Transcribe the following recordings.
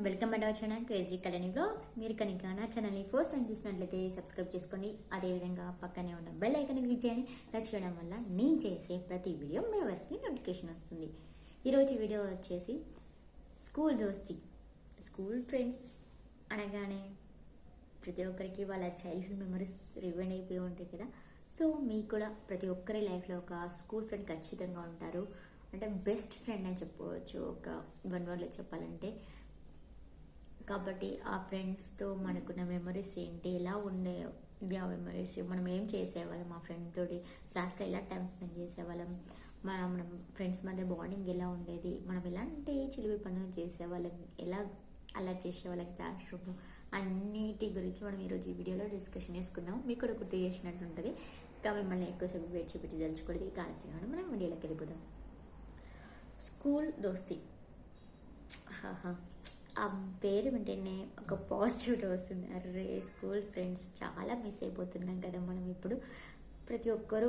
Welcome back our channel crazy Kalyani vlogs. మీరు కనుక నా ఛానల్ని ఫస్ట్ టైం చూసినట్లయితే సబ్స్క్రైబ్ చేసుకోండి. అదేవిధంగా పక్కనే ఉన్న బెల్ ఐకాన్ క్లిక్ చేయండి. ఇలా చేయడం వల్ల నేను చేసే ప్రతి వీడియో మీ వరకు నోటిఫికేషన్ వస్తుంది. ఈరోజు వీడియో వచ్చేసి స్కూల్ దోస్తి. స్కూల్ ఫ్రెండ్స్ అనగానే ప్రతి ఒక్కరికి వాళ్ళ చైల్డ్హుడ్ మెమరీస్ రివైండ్ అయిపోయి ఉంటాయి కదా. సో మీకు కూడా ప్రతి ఒక్కరి లైఫ్లో ఒక స్కూల్ ఫ్రెండ్ ఖచ్చితంగా ఉంటారు. అంటే బెస్ట్ ఫ్రెండ్ అని చెప్పుకోవచ్చు ఒక వన్ వర్డ్లో చెప్పాలంటే. కాబట్టి ఆ ఫ్రెండ్స్తో మనకున్న మెమరీస్ ఏంటి, ఎలా ఉండే ఆ మెమరీస్, మనం ఏం చేసేవాళ్ళం ఆ ఫ్రెండ్ తోటి, క్లాస్లో ఎలా టైం స్పెండ్ చేసేవాళ్ళం, మనం ఫ్రెండ్స్ మధ్య బాండింగ్ ఎలా ఉండేది, మనం ఎలాంటి చిలిపి పనులు చేసేవాళ్ళం, ఎలా అలా చేసేవాళ్ళం క్లాస్ రూమ్లో, అన్నిటి గురించి మనం ఈరోజు ఈ వీడియోలో డిస్కషన్ చేసుకుందాం. మీకు కూడా గుర్తు చేసినట్టు ఉంటుంది. ఇంకా మిమ్మల్ని ఎక్కువసేపు వెయిట్ చూపించి తెలుసుకోవడం కావాల్సిన మనం వీడియోలోకి వెళ్ళిపోదాం. స్కూల్ దోస్తి. ఆ పేరు వింటేనే ఒక పాజిటివిటీ వస్తుంది. అరే స్కూల్ ఫ్రెండ్స్ చాలా మిస్ అయిపోతున్నాం కదా మనం. ఇప్పుడు ప్రతి ఒక్కరూ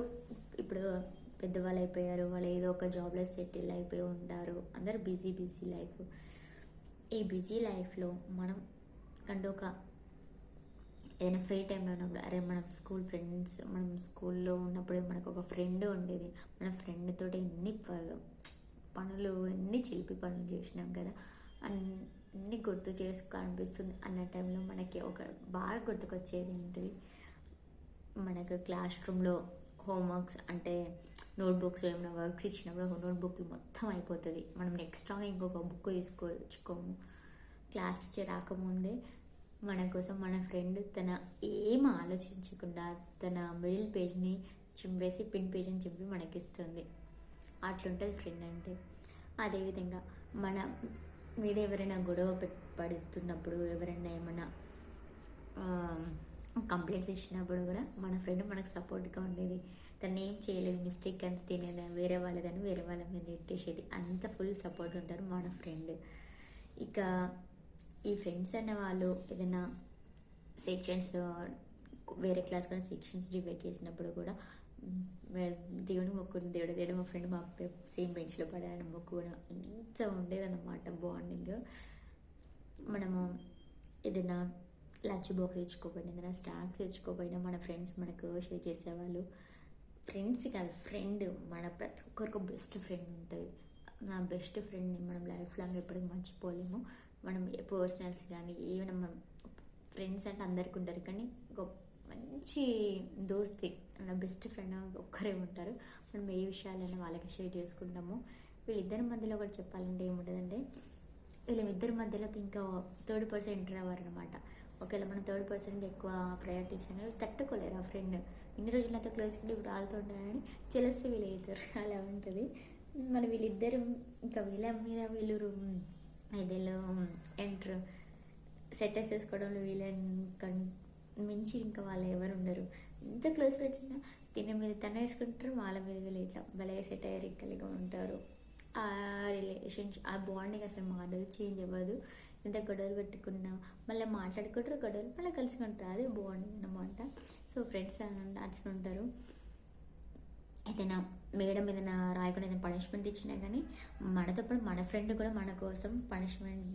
ఇప్పుడు పెద్దవాళ్ళు అయిపోయారు, వాళ్ళు ఏదో ఒక జాబ్లో సెటిల్ అయిపోయి ఉంటారు. అందరూ బిజీ లైఫ్. ఈ బిజీ లైఫ్లో మనం కంటే ఒక ఏదైనా ఫ్రీ టైంలో ఉన్నప్పుడు అరే మనం స్కూల్ ఫ్రెండ్స్, మనం స్కూల్లో ఉన్నప్పుడు మనకు ఒక ఫ్రెండ్ ఉండేది, మన ఫ్రెండ్ తోటి ఎన్ని పనులు, ఎన్ని చిలిపి పనులు చేసినాం కదా, అన్నీ గుర్తు చేసుకో అనిపిస్తుంది. అన్న టైంలో మనకి ఒక బాగా గుర్తుకొచ్చేది ఏంటిది, మనకు క్లాస్ రూమ్లో హోంవర్క్స్ అంటే నోట్బుక్స్ ఏమైనా వర్క్స్ ఇచ్చినప్పుడు నోట్బుక్లు మొత్తం అయిపోతుంది. మనం ఎక్స్ట్రాగా ఇంకొక బుక్ తీసుకొచ్చుకోము. క్లాస్ టీచర్ రాకముందే మన కోసం మన ఫ్రెండ్ తన ఏం ఆలోచించకుండా తన మిడిల్ పేజ్ని చింపేసి పిన్ పేజ్ని చింపి మనకిస్తుంది. అట్లుంటుంది ఫ్రెండ్ అంటే. అదేవిధంగా మన మీద ఎవరైనా గొడవ పడుతున్నప్పుడు, ఎవరైనా ఏమైనా కంప్లైంట్స్ ఇచ్చినప్పుడు కూడా మన ఫ్రెండ్ మనకు సపోర్ట్గా ఉండేది. తను ఏం చేయలేదు, మిస్టేక్ అంత తినేదని వేరే వాళ్ళ మీద నెట్టేసేది. అంత ఫుల్ సపోర్ట్ ఉంటారు మన ఫ్రెండ్. ఇక ఈ ఫ్రెండ్స్ అనే వాళ్ళు ఏదైనా సెక్షన్స్, వేరే క్లాస్ కూడా సెక్షన్స్ డివైడ్ చేసినప్పుడు కూడా దేవుని మొక్కుని దేవుడు మా ఫ్రెండ్ మా సేమ్ బెంచ్లో పడాలని మొక్కు కూడా ఎంత ఉండేదన్నమాట బాండింగ్. మనము ఏదైనా లంచ్ బాక్స్ తెచ్చుకోపోయినా, ఏదైనా స్నాక్స్ తెచ్చుకోపోయినా మన ఫ్రెండ్స్ మనకు షేర్ చేసేవాళ్ళు. ఫ్రెండ్స్ కాదు, ఫ్రెండ్, మన ప్రతి ఒక్కరికి బెస్ట్ ఫ్రెండ్ ఉంటుంది. నా బెస్ట్ ఫ్రెండ్ని మనం లైఫ్ లాంగ్ ఎప్పటికీ మర్చిపోలేము. మనం పర్సనల్స్ కానీ ఏమైనా మనం ఫ్రెండ్స్ అంటే అందరికీ ఉంటారు, కానీ ఒక మంచి దోస్తి నా బెస్ట్ ఫ్రెండ్ ఒక్కరే ఉంటారు. మనం ఏ విషయాలైనా వాళ్ళకి షేర్ చేసుకుంటాము. వీళ్ళిద్దరి మధ్యలో కూడా చెప్పాలంటే ఏముంటుందంటే, వీళ్ళిద్దరి మధ్యలోకి ఇంకా థర్డ్ పర్సన్ ఎంటర్ అవ్వారనమాట. ఒకవేళ మనం థర్డ్ పర్సన్కి ఎక్కువ ప్రయారిటీ ఇచ్చినా తట్టుకోలేరు ఆ ఫ్రెండ్. ఇన్ని రోజులు నాతో క్లోజ్ ఉండి ఇప్పుడు వాళ్ళతో ఉంటారని చెలసి వీళ్ళు అవుతారు. అలా ఉంటుంది. మన వీళ్ళిద్దరు ఇంకా వీళ్ళ మీద వీళ్ళు ఇదిలో ఎంటర్ సెట్ వేసేసుకోవడంలో వీళ్ళని మించి ఇంకా వాళ్ళు ఎవరు ఉండరు. ఎంత క్లోజ్ ఫ్రెండ్స్ అయినా తినే మీద తన వేసుకుంటారు, వాళ్ళ మీద వీళ్ళు ఇట్లా భలే సెట్ అయ్యారు, కలిగి ఉంటారు. ఆ రిలేషన్షిప్, ఆ బాండింగ్ అసలు మారదు, చేంజ్ అవ్వదు. ఎంత గొడవలు పెట్టుకున్నా మళ్ళీ మాట్లాడుకుంటారు, గొడవలు మళ్ళీ కలుసుకుంటారు. అదే బాండింగ్ అన్నమాట. సో ఫ్రెండ్స్ అట్లా ఉంటారు. ఏదైనా మేడం ఏదైనా రాయకుండా ఏదైనా పనిష్మెంట్ ఇచ్చినా కానీ మనతో పాటు మన ఫ్రెండ్ కూడా మన కోసం పనిష్మెంట్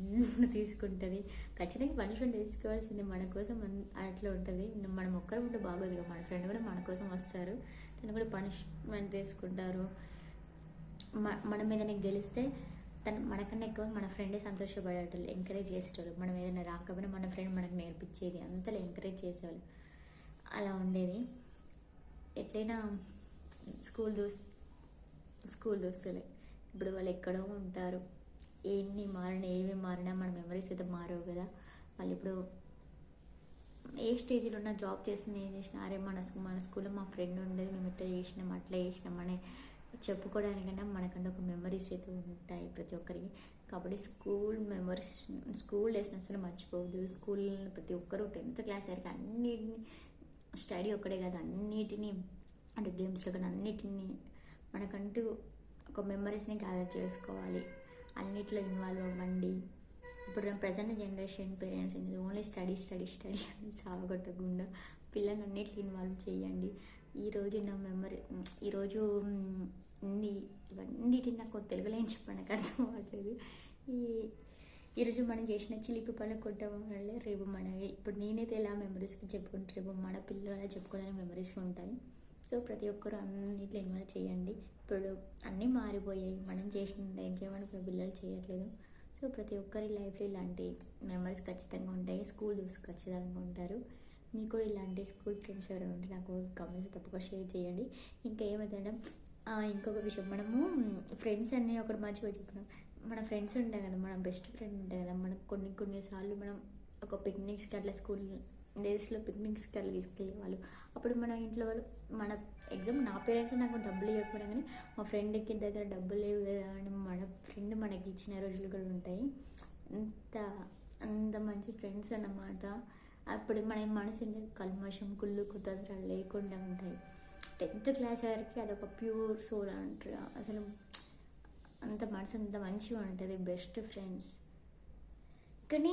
తీసుకుంటుంది. ఖచ్చితంగా పనిష్మెంట్ తీసుకోవాల్సింది మన కోసం. అట్లా ఉంటుంది. మనం ఒక్కరు ఉంటే బాగోదు, మన ఫ్రెండ్ కూడా మన కోసం వస్తారు, తను కూడా పనిష్మెంట్ తీసుకుంటారు. మనం ఏదైనా గెలిస్తే మనకన్నా ఎక్కువ మన ఫ్రెండే సంతోషపడేటోళ్ళు, ఎంకరేజ్ చేసేటోళ్ళు. మనం ఏదైనా రాకపోయినా మన ఫ్రెండ్ మనకు నేర్పించేది, అంతలో ఎంకరేజ్ చేసేవాళ్ళు. అలా ఉండేది. ఎట్లయినా స్కూల్ దోస్తులే. ఇప్పుడు వాళ్ళు ఎక్కడో ఉంటారు. ఏమి మారినా మన మెమరీస్ అయితే మారవు కదా. వాళ్ళు ఇప్పుడు ఏ స్టేజ్లో ఉన్న జాబ్ చేసిన ఏం చేసినా అరే మన స్కూల్లో మా ఫ్రెండ్ ఉండేది, మేము ఇట్లా చేసినాం అట్లా చేసినాం అని చెప్పుకోవడానికన్నా మనకంటే ఒక మెమరీస్ అయితే ఉంటాయి ప్రతి ఒక్కరికి. కాబట్టి స్కూల్ డేస్ని అసలు మర్చిపోవద్దు. స్కూల్ ప్రతి ఒక్కరు 10th క్లాస్ వరకు అన్నిటిని స్టడీ ఒక్కడే కాదు, అన్నిటినీ అంటే గేమ్స్లో కానీ అన్నిటినీ మనకంటూ ఒక మెమరీస్ని గ్యాదర్ చేసుకోవాలి. అన్నిట్లో ఇన్వాల్వ్ అవ్వండి. ఇప్పుడు ప్రజెంట్ జనరేషన్ పేరెంట్స్ అనేది ఓన్లీ స్టడీ అని సాగొట్టకుండా పిల్లల్ని అన్నిట్లో ఇన్వాల్వ్ చేయండి. ఈరోజు నా ఈరోజు ఇవన్నిటిని నాకు తెలుగులో ఏం చెప్పాను నాకు అర్థం అవ్వట్లేదు. ఈరోజు మనం చేసిన చిలిపి పనులు కొట్టడం వల్లే రేపు మన ఇప్పుడు నేనైతే ఎలా మెమరీస్కి చెప్పుకుంటే రేపు మన పిల్లలు అలా చెప్పుకోవడానికి మెమరీస్ ఉంటాయి. సో ప్రతి ఒక్కరు అన్నిట్లో ఇన్వాల్వ్ చేయండి. ఇప్పుడు అన్నీ మారిపోయాయి, మనం చేసిన ఎంజాయ్మెంట్ ఇప్పుడు పిల్లలు చేయట్లేదు. సో ప్రతి ఒక్కరి లైఫ్లో ఇలాంటి మెమరీస్ ఖచ్చితంగా ఉంటాయి. స్కూల్ దోస్త్ ఖచ్చితంగా ఉంటారు. మీకు కూడా ఇలాంటి స్కూల్ ఫ్రెండ్స్ ఎవరైనా ఉంటే నాకు కామెంట్స్ తప్పకుండా షేర్ చేయండి. ఇంకా ఏమైందంటే ఇంకొక విషయం, మనము ఫ్రెండ్స్ అన్నీ ఒకటి మర్చిపోయి చెప్పినాం. మన ఫ్రెండ్స్ ఉంటాయి కదా, మన బెస్ట్ ఫ్రెండ్ ఉంటాయి కదా, మనకు కొన్నిసార్లు మనం ఒక పిక్నిక్స్కి అట్లా స్కూల్ డేస్లో పిక్నిక్స్కి అట్లా తీసుకెళ్ళే వాళ్ళు. అప్పుడు మన ఇంట్లో వాళ్ళు మన నా పేరెంట్స్ నాకు డబ్బులు ఇవ్వకపోయినా కానీ మా ఫ్రెండ్కి దగ్గర డబ్బులు లేవు కదా అని మన ఫ్రెండ్ మనకి ఇచ్చిన రోజులు కూడా ఉంటాయి. అంత అంత మంచి ఫ్రెండ్స్ అన్నమాట. అప్పుడు మన మనసు కల్మషం కుళ్ళు కుతంత్రాలు లేకుండా ఉంటాయి. 10th క్లాస్ వరకు అదొక ప్యూర్ సోల్ అంటారు. అసలు అంత మనసు అంత మంచిగా ఉంటుంది. Best friends. కానీ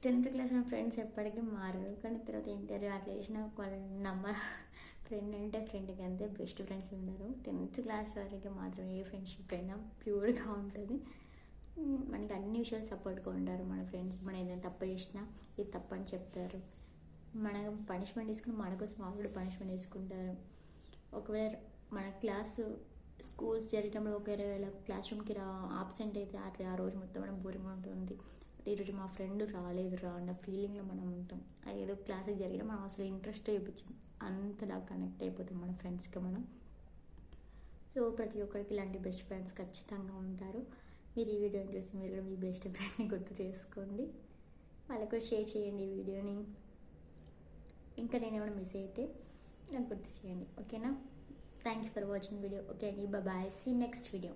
10th క్లాస్ ఫ్రెండ్స్ ఎప్పటికీ మారరు. కానీ తర్వాత ఇంటర్వ్యూ అట్లా చేసిన వాళ్ళని ఫ్రెండ్ అంటే ఫ్రెండ్కి అంతే, బెస్ట్ ఫ్రెండ్స్ ఉండరు. 10th క్లాస్ వరకు మాత్రం ఏ ఫ్రెండ్షిప్ అయినా ప్యూర్గా ఉంటుంది. మనకి అన్ని విషయాలు సపోర్ట్గా ఉంటారు మన ఫ్రెండ్స్. మనం ఏదైనా తప్పు చేసినా ఇది తప్పు అని చెప్తారు. మనం పనిష్మెంట్ తీసుకుని మన కోసం వాళ్ళు కూడా పనిష్మెంట్ తీసుకుంటారు. ఒకవేళ మన క్లాసు స్కూల్స్ జరిగేటప్పుడు ఒకవేళ క్లాస్ రూమ్కి ఆబ్సెంట్ అయితే ఆ రోజు మొత్తం మనం బోరింగ్ ఉంటుంది. ఈరోజు మా ఫ్రెండ్ రాలేదురా అన్న ఫీలింగ్లో మనం ఉంటాం. ఏదో క్లాస్కి జరిగినా మనం అసలు ఇంట్రెస్ట్ చూపించాం, అంతలా కనెక్ట్ అయిపోతాం మన ఫ్రెండ్స్కి మనం. సో ప్రతి ఒక్కరికి ఇలాంటి బెస్ట్ ఫ్రెండ్స్ ఖచ్చితంగా ఉంటారు. మీరు ఈ వీడియోని చూసి మీరు కూడా మీ బెస్ట్ ఫ్రెండ్ని గుర్తు చేసుకోండి, వాళ్ళకు కూడా షేర్ చేయండి ఈ వీడియోని. ఇంకా నేను ఏమైనా మిస్ అయితే నాకు గుర్తు చేయండి. ఓకేనా? Thank you for watching video. Okay అండి, బాయ్. See next video.